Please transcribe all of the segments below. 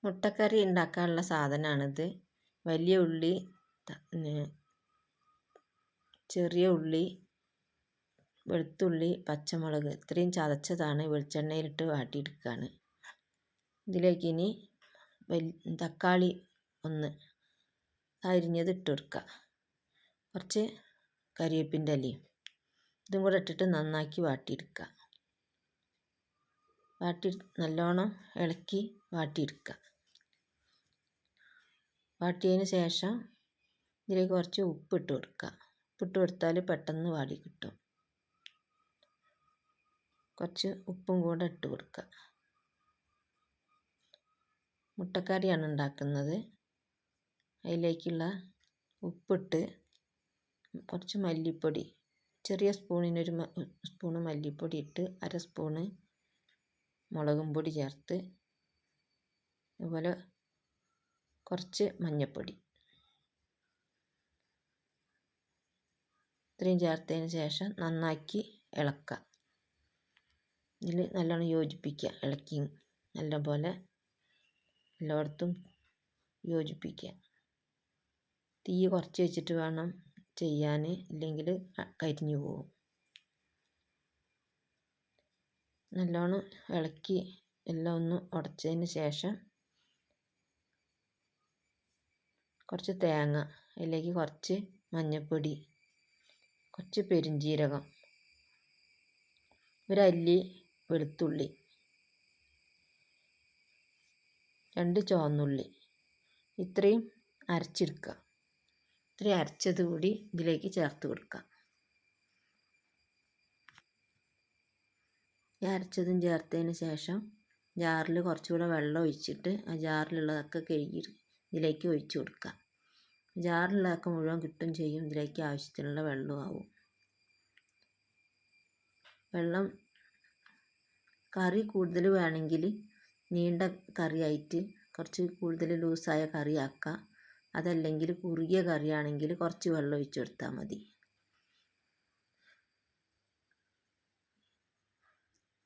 മുട്ടക്കറി ഉണ്ടാക്കാനുള്ള സാധനമാണിത്. വലിയ ഉള്ളി, ചെറിയ ഉള്ളി, വെളുത്തുള്ളി, പച്ചമുളക് ഇത്രയും ചതച്ചതാണ് വെളിച്ചെണ്ണയിലിട്ട് വാട്ടിയെടുക്കുകയാണ്. ഇതിലേക്ക് ഇനി തക്കാളി ഒന്ന് അരിഞ്ഞത് ഇട്ട് കൊടുക്കുക. കുറച്ച് കരിവേപ്പിൻ്റെ ഇലയും ഇതും കൂടെ ഇട്ടിട്ട് നന്നാക്കി വാട്ടിയെടുക്കുക. നല്ലോണം ഇളക്കി വാട്ടിയെടുക്കുക. വാട്ടിയതിന് ശേഷം ഇതിലേക്ക് കുറച്ച് ഉപ്പിട്ട് കൊടുക്കുക. ഉപ്പിട്ട് കൊടുത്താൽ പെട്ടെന്ന് വാടി കിട്ടും. കുറച്ച് ഉപ്പും കൂടെ ഇട്ട് കൊടുക്കുക. മുട്ടക്കറിയാണ് ഉണ്ടാക്കുന്നത്. അതിലേക്കുള്ള ഉപ്പിട്ട് കുറച്ച് മല്ലിപ്പൊടി, ചെറിയ സ്പൂണിനൊരു സ്പൂണ് മല്ലിപ്പൊടി ഇട്ട് 1/2 സ്പൂണ് മുളകും പൊടി ചേർത്ത്, അതുപോലെ കുറച്ച് മഞ്ഞൾപ്പൊടി ഇത്രയും ചേർത്തതിന് ശേഷം നന്നാക്കി ഇളക്കുക. ഇതിൽ നല്ലോണം യോജിപ്പിക്കുക. ഇളക്കി നല്ലപോലെ എല്ലായിടത്തും യോജിപ്പിക്കുക. തീ കുറച്ച് വെച്ചിട്ട് വേണം ചെയ്യാൻ, ഇല്ലെങ്കിൽ കരിഞ്ഞു പോകും. നല്ലോണം ഇളക്കി എല്ലാം ഒന്ന് ഉടച്ചതിന് ശേഷം കുറച്ച് തേങ്ങ, അതിലേക്ക് കുറച്ച് മഞ്ഞൾപ്പൊടി, കുറച്ച് പെരുംജീരകം, ഒരല്ലി വെളുത്തുള്ളി, 2 ചുവന്നുള്ളി ഇത്രയും അരച്ചെടുക്കുക. ഇത്രയും അരച്ചത് കൂടി ഇതിലേക്ക് ചേർത്ത് കൊടുക്കുക. ഈ അരച്ചതും ചേർത്തതിന് ശേഷം ജാറിൽ കുറച്ചുകൂടെ വെള്ളം ഒഴിച്ചിട്ട് ആ ജാറിലുള്ളതൊക്കെ കഴുകി ഇതിലേക്ക് ഒഴിച്ച് കൊടുക്കുക. ജാറിലുള്ളതൊക്കെ മുഴുവൻ കിട്ടും ചെയ്യും. ഇതിലേക്ക് ആവശ്യത്തിനുള്ള വെള്ളവും ആവും. വെള്ളം കറി കൂടുതൽ വേണമെങ്കിൽ നീണ്ട കറിയായിട്ട് കുറച്ച് കൂടുതൽ ലൂസായ കറിയാക്കാം. അതല്ലെങ്കിൽ കുറുകിയ കറിയാണെങ്കിൽ കുറച്ച് വെള്ളം ഒഴിച്ച് കൊടുത്താൽ മതി.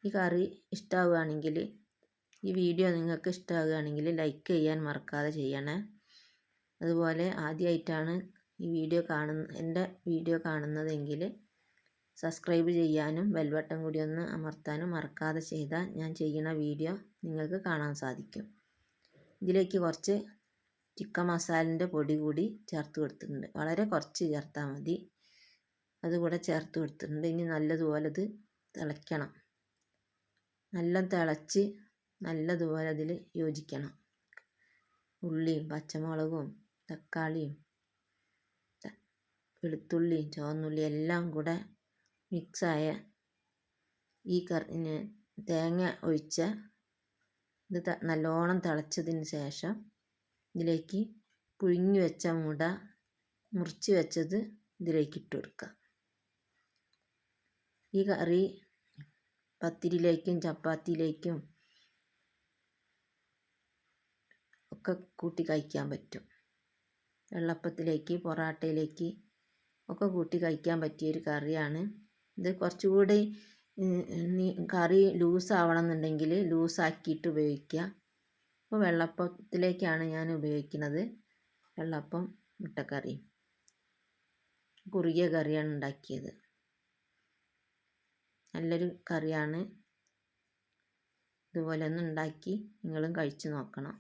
ഈ കറി ഇഷ്ടമാവുകയാണെങ്കിൽ, ഈ വീഡിയോ നിങ്ങൾക്ക് ഇഷ്ടമാവുകയാണെങ്കിൽ ലൈക്ക് ചെയ്യാൻ മറക്കാതെ ചെയ്യണേ. അതുപോലെ ആദ്യമായിട്ടാണ് എൻ്റെ വീഡിയോ കാണുന്നതെങ്കിൽ സബ്സ്ക്രൈബ് ചെയ്യാനും ബെൽ ബട്ടൺ കൂടി ഒന്ന് അമർത്താനും മറക്കാതെ ചെയ്താൽ ഞാൻ ചെയ്യുന്ന വീഡിയോ നിങ്ങൾക്ക് കാണാൻ സാധിക്കും. ഇതിലേക്ക് കുറച്ച് ചിക്കൻ മസാലൻ്റെ പൊടി കൂടി ചേർത്ത് കൊടുത്തിട്ടുണ്ട്. വളരെ കുറച്ച് ചേർത്താൽ മതി. അതുകൂടെ ചേർത്ത് കൊടുത്തിട്ടുണ്ട്. ഇനി നല്ലതുപോലെ ഇത് തിളയ്ക്കണം. നല്ല തിളച്ച് നല്ലതുപോലെ അതിൽ യോജിക്കണം. ഉള്ളിയും പച്ചമുളകും തക്കാളിയും വെളുത്തുള്ളിയും ചുവന്നുള്ളിയും എല്ലാം കൂടെ മിക്സായ ഈ തേങ്ങ ഒഴിച്ച ഇത് നല്ലോണം തിളച്ചതിന് ശേഷം ഇതിലേക്ക് പുഴുങ്ങി വെച്ച മുട മുറിച്ച് വെച്ചത് ഇതിലേക്ക് ഇട്ട് കൊടുക്കുക. ഈ കറി പത്തിരിയിലേക്കും ചപ്പാത്തിയിലേക്കും ഒക്കെ കൂട്ടി കഴിക്കാൻ പറ്റും. വെള്ളപ്പത്തിലേക്ക്, പൊറാട്ടയിലേക്ക് ഒക്കെ കൂട്ടി കഴിക്കാൻ പറ്റിയൊരു കറിയാണ് ഇത്. കുറച്ചുകൂടി കറി ലൂസാവണം എന്നുണ്ടെങ്കിൽ ലൂസാക്കിയിട്ട് ഉപയോഗിക്കുക. അപ്പോൾ വെള്ളപ്പത്തിലേക്കാണ് ഞാൻ ഉപയോഗിക്കുന്നത്. വെള്ളപ്പം മുട്ടക്കറി കുറുകിയ കറിയാണ് ഉണ്ടാക്കിയത്. നല്ലൊരു കറിയാണ്. ഇതുപോലെ ഒന്ന് ഉണ്ടാക്കി നിങ്ങളും കഴിച്ച് നോക്കണം.